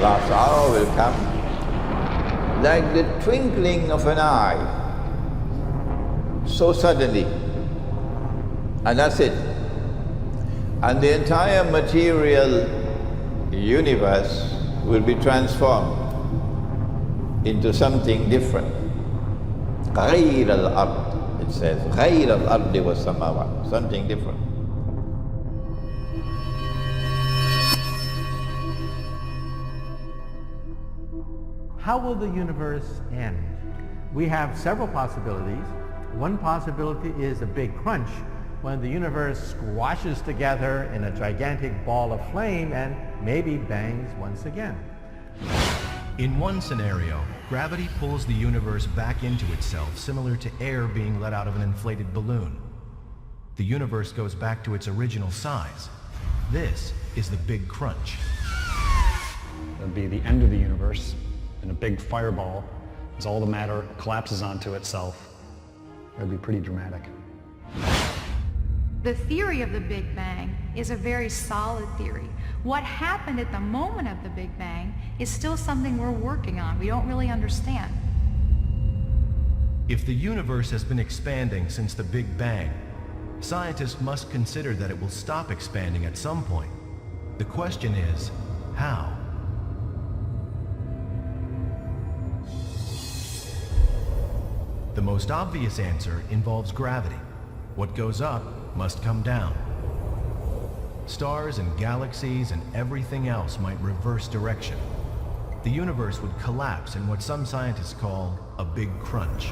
last hour will come, like the twinkling of an eye, so suddenly, and that's it. And the entire material universe will be transformed into something different. غَيْرَ الْأَرْضِ, it says, غَيْرَ الْأَرْضِ وَالسَّمَاوَاتِ, something different. How will the universe end? We have several possibilities. One possibility is a big crunch, when the universe squashes together in a gigantic ball of flame and maybe bangs once again. In one scenario, gravity pulls the universe back into itself, similar to air being let out of an inflated balloon. The universe goes back to its original size. This is the big crunch. It'll be the end of the universe in a big fireball as all the matter collapses onto itself. It'll be pretty dramatic. The theory of the Big Bang is a very solid theory. What happened at the moment of the Big Bang is still something we're working on. We don't really understand. If the universe has been expanding since the Big Bang, scientists must consider that it will stop expanding at some point. The question is, how? The most obvious answer involves gravity. What goes up must come down. Stars and galaxies and everything else might reverse direction. The universe would collapse in what some scientists call a big crunch.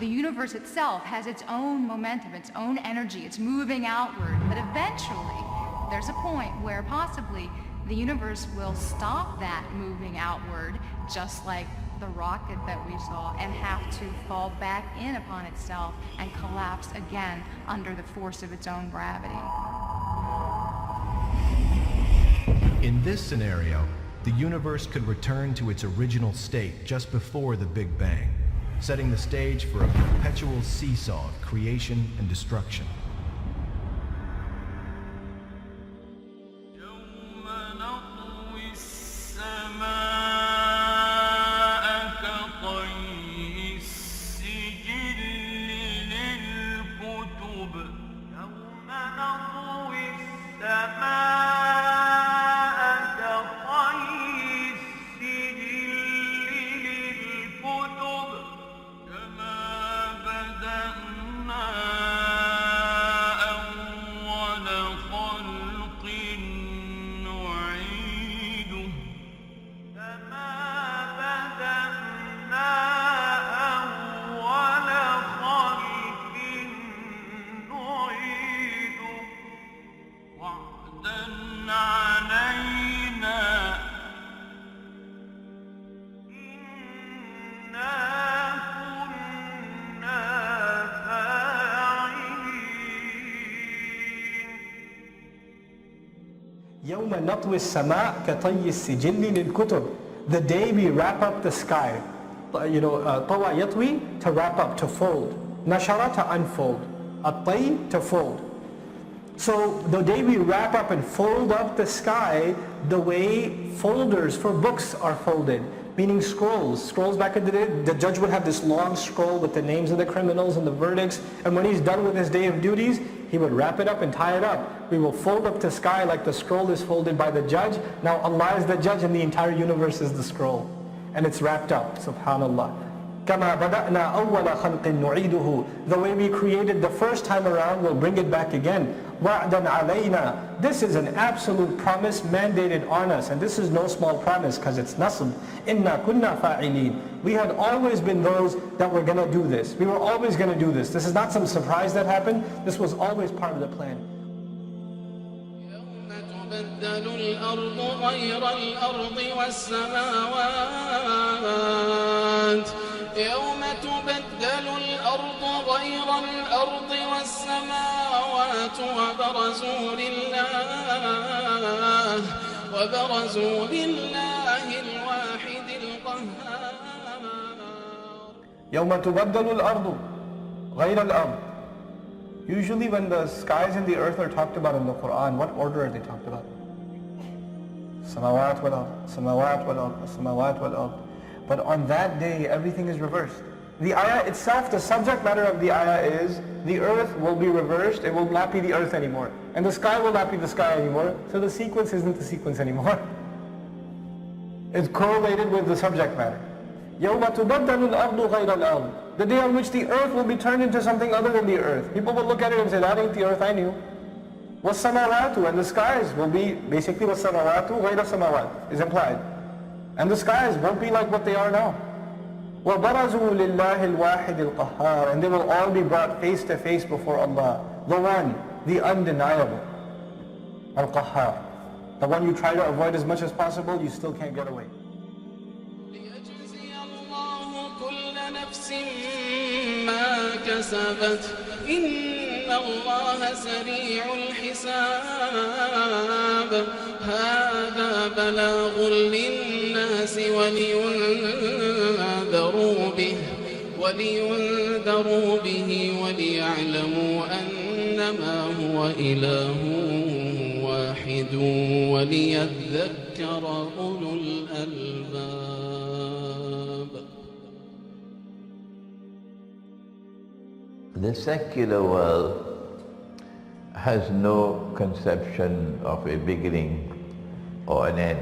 The universe itself has its own momentum, its own energy. It's moving outward. But eventually, there's a point where possibly the universe will stop that moving outward, just like the rocket that we saw, and have to fall back in upon itself and collapse again under the force of its own gravity. In this scenario, the universe could return to its original state just before the Big Bang, setting the stage for a perpetual seesaw of creation and destruction. يوم نطوي السماء كطي السجل للكتب. The day we wrap up the sky. طوى يطوي, to wrap up, to fold. نشر, to unfold. الطي, to fold. So the day we wrap up and fold up the sky, the way folders for books are folded, meaning scrolls. Scrolls back in the day, the judge would have this long scroll with the names of the criminals and the verdicts, and when he's done with his day of duties, he would wrap it up and tie it up. We will fold up the sky like the scroll is folded by the judge. Now Allah is the judge and the entire universe is the scroll. And it's wrapped up, subhanallah. كَمَا بَدَأْنَا أَوَّلَ خَلْقٍ نُعِيدُهُ. The way we created the first time around, we'll bring it back again. وَعْدًا عَلَيْنَا. This is an absolute promise mandated on us. And this is no small promise because it's nasb. إِنَّا كُنَّا فَاعِلِينَ. We had always been those that were going to do this. We were always going to do this. This is not some surprise that happened. This was always part of the plan. تبدل الأرض غير الأرض والسماوات يوم تبدل الأرض غير الأرض والسماوات وبرزوا لله الواحد القهار يوم تبدل الأرض غير الأرض. Usually when the skies and the earth are talked about in the Quran, what order are they talked about? Samawat wal ard, samawat wal ard, samawat wal ard. But on that day, everything is reversed. The ayah itself, the subject matter of the ayah is, the earth will be reversed, it will not be the earth anymore. And the sky will not be the sky anymore, so the sequence isn't the sequence anymore. It's correlated with the subject matter. يَوْمَ تُبَدَّلُ الْأَرْضُ غَيْرَ الْأَرْضِ. The day on which the earth will be turned into something other than the earth. People will look at it and say, that ain't the earth I knew. وَالسَّمَاوَاتُ, and the skies will be, basically وَالسَّمَاوَاتُ غَيْرَ السَّمَاوَاتِ is implied. And the skies won't be like what they are now. وَبَرَزُوا لِلَّهِ الْوَاحِدِ الْقَهَّارِ. And they will all be brought face to face before Allah. The one, the undeniable. Al-Qahhar. The one you try to avoid as much as possible, you still can't get away. ليجزي الله كل نفس ما كسبت إن الله سريع الحساب هذا بلاغ للناس ولينذروا به وليعلموا أنما هو إله واحد وليذكر أولو الألباب. The secular world has no conception of a beginning or an end.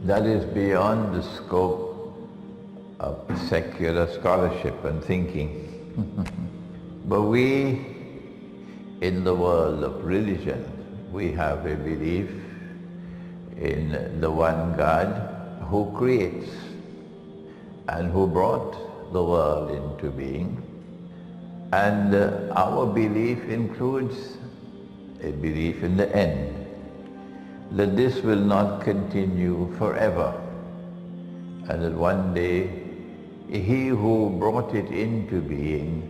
That is beyond the scope of secular scholarship and thinking. But we, in the world of religion, we have a belief in the one God who creates and who brought the world into being. And our belief includes a belief in the end, that this will not continue forever, and that one day he who brought it into being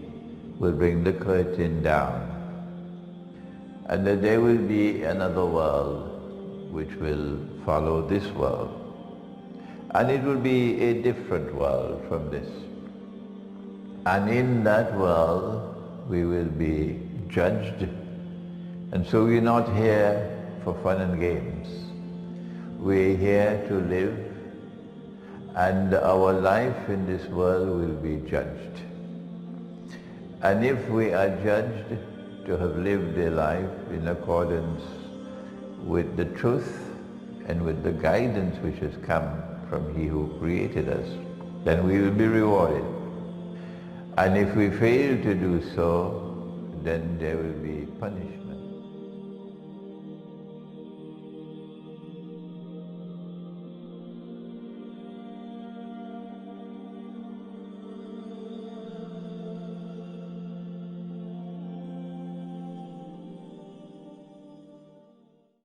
will bring the curtain down, and that there will be another world which will follow this world, and it will be a different world from this. And in that world we will be judged. And so we're not here for fun and games. We're here to live, and our life in this world will be judged. And if we are judged to have lived a life in accordance with the truth and with the guidance which has come from He who created us, then we will be rewarded. And if we fail to do so, then there will be punishment.